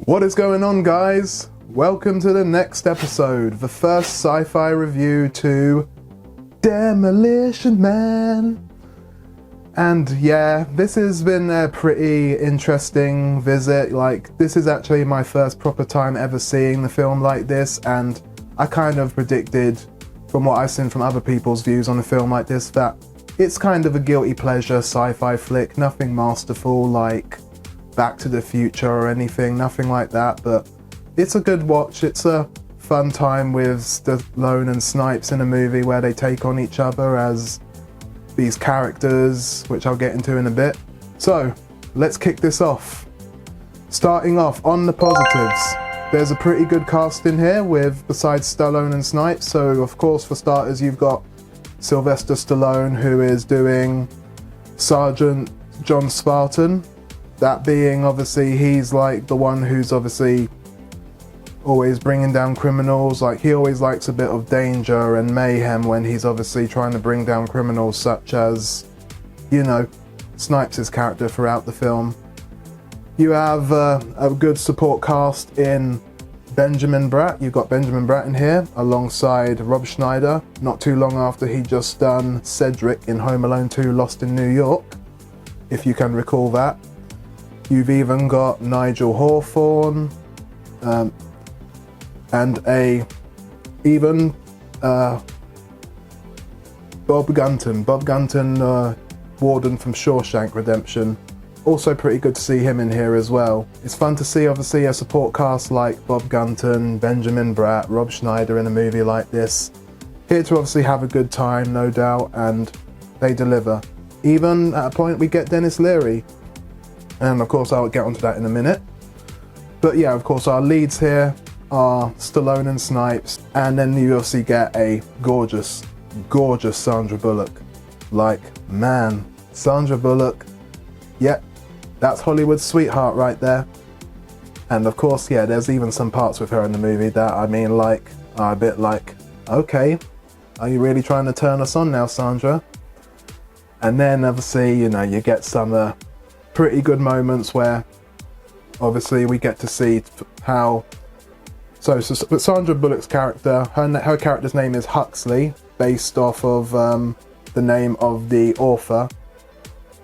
What is going on, guys? Welcome to the next episode, the first sci-fi review to Demolition Man. And yeah, this has been a pretty interesting visit. Like, this is actually my first proper time ever seeing the film like this, and I kind of predicted from what I've seen from other people's views on a film like this that it's kind of a guilty pleasure sci-fi flick, nothing masterful like Back to the Future or anything, nothing like that, but it's a good watch. It's a fun time with Stallone and Snipes in a movie where they take on each other as these characters, which I'll get into in a bit. So let's kick this off. Starting off on the positives, there's a pretty good cast in here with, besides Stallone and Snipes. So of course, for starters, you've got Sylvester Stallone, who is doing Sergeant John Spartan. That being, obviously, he's like the one who's obviously always bringing down criminals. Like, he always likes a bit of danger and mayhem when he's obviously trying to bring down criminals, such as, you know, Snipes' character throughout the film. You have a good support cast in Benjamin Bratt. You've got Benjamin Bratt in here alongside Rob Schneider, not too long after he just done Cedric in Home Alone 2 Lost in New York, if you can recall that. You've even got Nigel Hawthorne, and Bob Gunton, Warden from Shawshank Redemption. Also pretty good to see him in here as well. It's fun to see, obviously, a support cast like Bob Gunton, Benjamin Bratt, Rob Schneider in a movie like this. Here to obviously have a good time, no doubt, and they deliver. Even at a point we get Denis Leary. And of course I'll get onto that in a minute. But yeah, of course our leads here are Stallone and Snipes, and then you obviously get a gorgeous, gorgeous Sandra Bullock. Like, man, Sandra Bullock, yep, that's Hollywood's sweetheart right there. And of course, yeah, there's even some parts with her in the movie that, I mean, like, are a bit like, okay, are you really trying to turn us on now, Sandra? And then obviously, you know, you get some pretty good moments where obviously we get to see how so Sandra Bullock's character, her character's name is Huxley, based off of the name of the author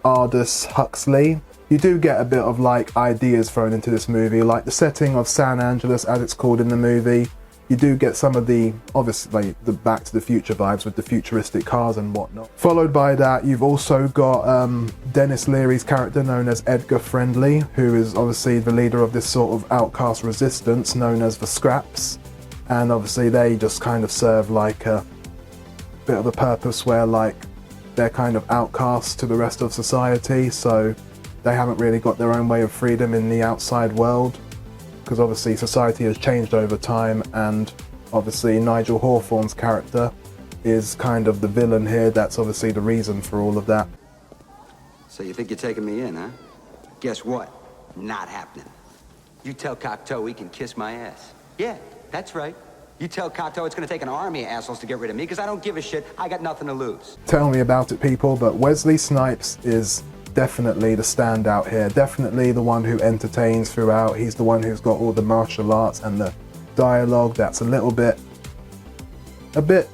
Aldous Huxley. You do get a bit of like ideas thrown into this movie, like the setting of San Angeles as it's called in the movie. You do get some of the, obviously, the Back to the Future vibes with the futuristic cars and whatnot. Followed by that, you've also got Denis Leary's character known as Edgar Friendly, who is obviously the leader of this sort of outcast resistance known as the Scraps. And obviously they just kind of serve like a bit of a purpose where like they're kind of outcasts to the rest of society, so they haven't really got their own way of freedom in the outside world. Because obviously society has changed over time, and obviously Nigel Hawthorne's character is kind of the villain here. That's obviously the reason for all of that. So you think you're taking me in, huh? Guess what? Not happening. You tell Cocteau he can kiss my ass. Yeah, that's right. You tell Cocteau it's gonna take an army of assholes to get rid of me, because I don't give a shit. I got nothing to lose. Tell me about it, people, but Wesley Snipes is definitely the standout here, definitely the one who entertains throughout. He's the one who's got all the martial arts and the dialogue that's a bit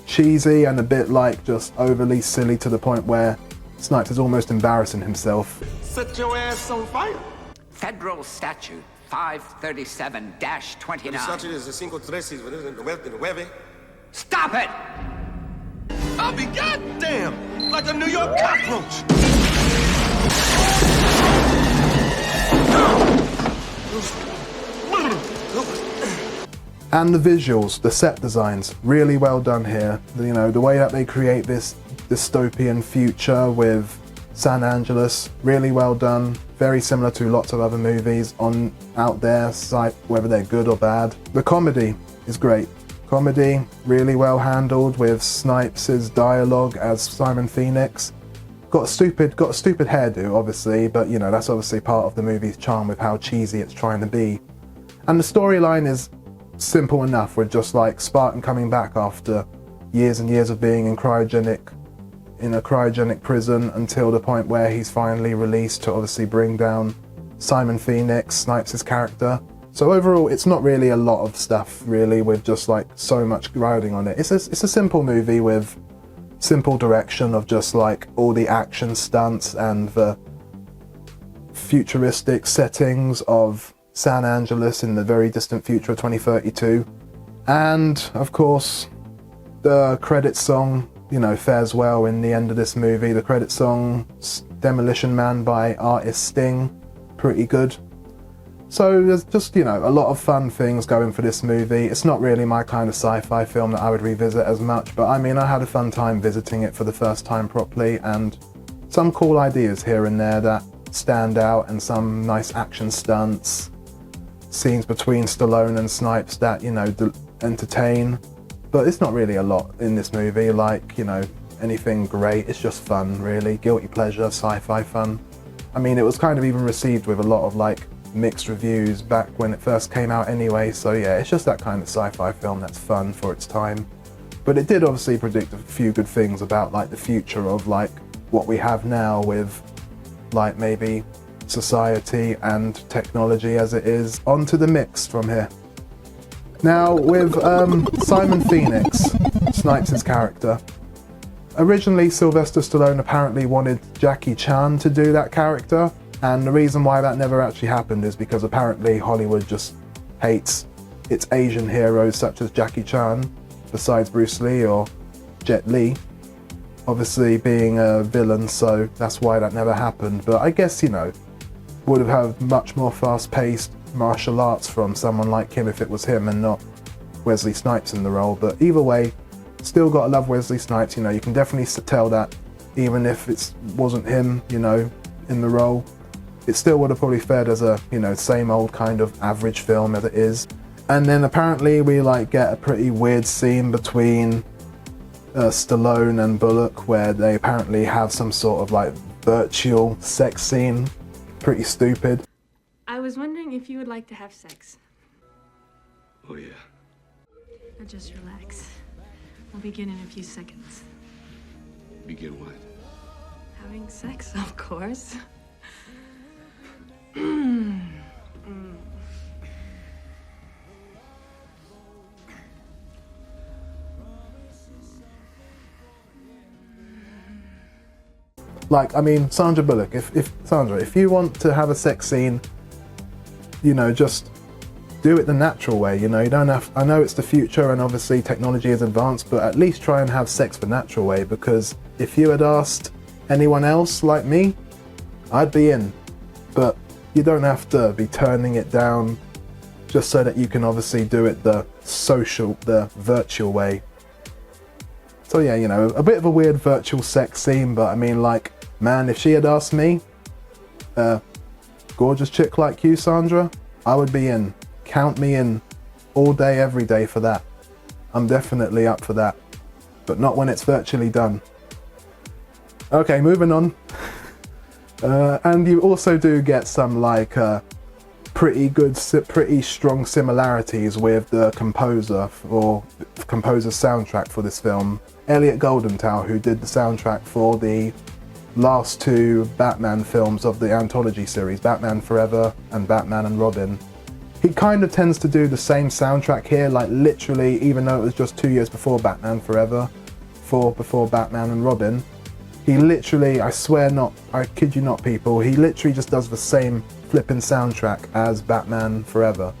cheesy and a bit like just overly silly, to the point where Snipes is almost embarrassing himself. Set your ass on fire. Federal Statute 537-29. Stop it! I'll be goddamn like a New York cockroach. And the visuals, the set designs, really well done here. You know, the way that they create this dystopian future with San Angeles, really well done. Very similar to lots of other movies out there, whether they're good or bad. The comedy is great. Comedy, really well handled, with Snipes' dialogue as Simon Phoenix. Got a stupid hairdo, obviously, but you know, that's obviously part of the movie's charm with how cheesy it's trying to be. And the storyline is simple enough, with just like Spartan coming back after years and years of being in a cryogenic prison, until the point where he's finally released to obviously bring down Simon Phoenix, Snipes' character. So overall, it's not really a lot of stuff, really, with just like so much riding on it. It's a simple movie with simple direction of just like all the action stunts and the futuristic settings of San Angeles in the very distant future of 2032. And of course, the credits song, you know, fares well in the end of this movie. The credit song, Demolition Man by artist Sting, pretty good. So there's just, you know, a lot of fun things going for this movie. It's not really my kind of sci-fi film that I would revisit as much, but I mean, I had a fun time visiting it for the first time properly, and some cool ideas here and there that stand out, and some nice action stunts, scenes between Stallone and Snipes that, you know, entertain. But it's not really a lot in this movie, like, you know, anything great. It's just fun, really. Guilty pleasure, sci-fi fun. I mean, it was kind of even received with a lot of, like, mixed reviews back when it first came out anyway, so yeah, it's just that kind of sci-fi film that's fun for its time. But it did obviously predict a few good things about, like, the future of, like, what we have now with, like, maybe society and technology as it is. On to the mix from here. Now, with Simon Phoenix, Snipes' character, originally Sylvester Stallone apparently wanted Jackie Chan to do that character, and the reason why that never actually happened is because apparently Hollywood just hates its Asian heroes such as Jackie Chan, besides Bruce Lee or Jet Li, obviously being a villain, so that's why that never happened. But I guess, you know, would have had much more fast-paced martial arts from someone like him if it was him and not Wesley Snipes in the role. But either way, still gotta love Wesley Snipes, you know, you can definitely tell that even if it wasn't him, you know, in the role, it still would have probably fared as a, you know, same old kind of average film as it is. And then apparently we like get a pretty weird scene between Stallone and Bullock where they apparently have some sort of like virtual sex scene. Pretty stupid. I was wondering if you would like to have sex. Oh, yeah. Now just relax. We'll begin in a few seconds. Begin what? Having sex, of course. Like, I mean, Sandra Bullock, if you want to have a sex scene, you know, just do it the natural way, you know, you don't have, I know it's the future and obviously technology is advanced, but at least try and have sex the natural way, because if you had asked anyone else like me, I'd be in. But you don't have to be turning it down just so that you can obviously do it the virtual way. So yeah, you know, a bit of a weird virtual sex scene, but I mean, like, man, if she had asked me, gorgeous chick like you, Sandra, I would be in. Count me in all day, every day for that. I'm definitely up for that, but not when it's virtually done. Okay, moving on. And you also do get some like pretty strong similarities with the composer's soundtrack for this film, Elliot Goldenthal, who did the soundtrack for the last two Batman films of the anthology series, Batman Forever and Batman and Robin. He kind of tends to do the same soundtrack here, like literally, even though it was just 2 years before Batman Forever, before Batman and Robin, he literally, I swear not, I kid you not people, he literally just does the same flippin' soundtrack as Batman Forever.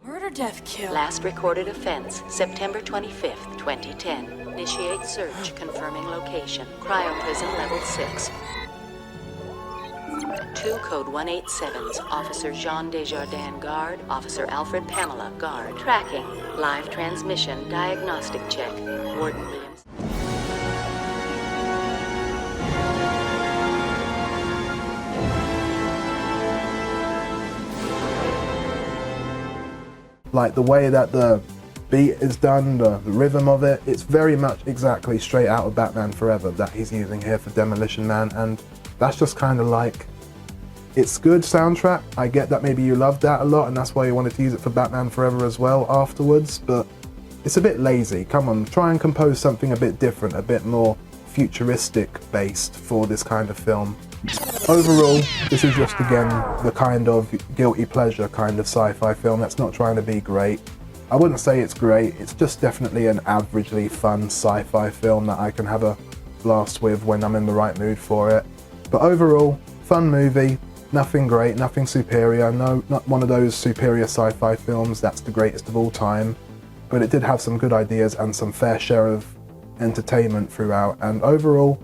Murder, death, kill. Last recorded offense, September 25th, 2010. Initiate search, confirming location. Cryoprison level 6. 2 code 187s. Officer Jean Desjardins, guard. Officer Alfred Pamela, guard. Tracking. Live transmission. Diagnostic check. Warden Williams. Like the way that the beat is done, the rhythm of it, it's very much exactly straight out of Batman Forever that he's using here for Demolition Man, and that's just kind of like, it's good soundtrack. I get that maybe you loved that a lot and that's why you wanted to use it for Batman Forever as well afterwards, but it's a bit lazy. Come on, try and compose something a bit different, a bit more futuristic based for this kind of film. Overall, this is just again the kind of guilty pleasure kind of sci-fi film that's not trying to be great. I wouldn't say it's great, it's just definitely an averagely fun sci-fi film that I can have a blast with when I'm in the right mood for it. But overall, fun movie, nothing great, nothing superior, no, not one of those superior sci-fi films that's the greatest of all time, but it did have some good ideas and some fair share of entertainment throughout, and overall,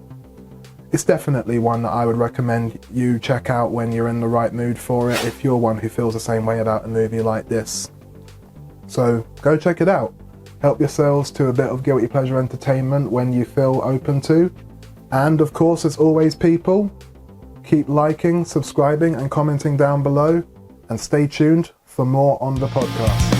it's definitely one that I would recommend you check out when you're in the right mood for it, if you're one who feels the same way about a movie like this. So go check it out. Help yourselves to a bit of guilty pleasure entertainment when you feel open to. And of course, as always, people, keep liking, subscribing and commenting down below, and stay tuned for more on the podcast.